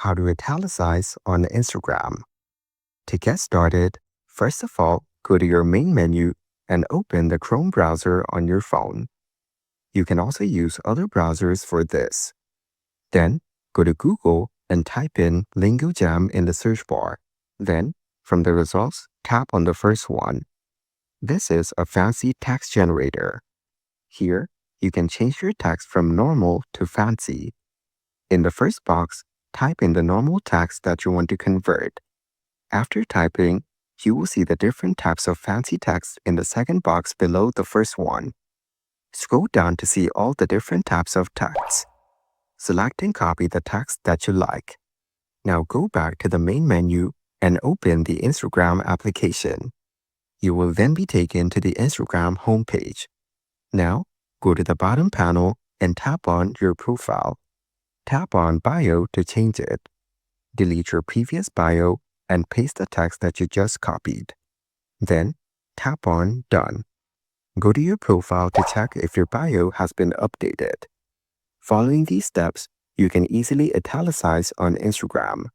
How to italicize on Instagram. To get started, first of all, go to your main menu and open the Chrome browser on your phone. You can also use other browsers for this. Then, go to Google and type in Lingo Jam in the search bar. Then, from the results, tap on the first one. This is a fancy text generator. Here, you can change your text from normal to fancy. In the first box, type in the normal text that you want to convert. After typing, you will see the different types of fancy text in the second box below the first one. Scroll down to see all the different types of text. Select and copy the text that you like. Now go back to the main menu and open the Instagram application. You will then be taken to the Instagram homepage. Now, go to the bottom panel and tap on your profile. Tap on Bio to change it. Delete your previous bio and paste the text that you just copied. Then, tap on Done. Go to your profile to check if your bio has been updated. Following these steps, you can easily italicize on Instagram.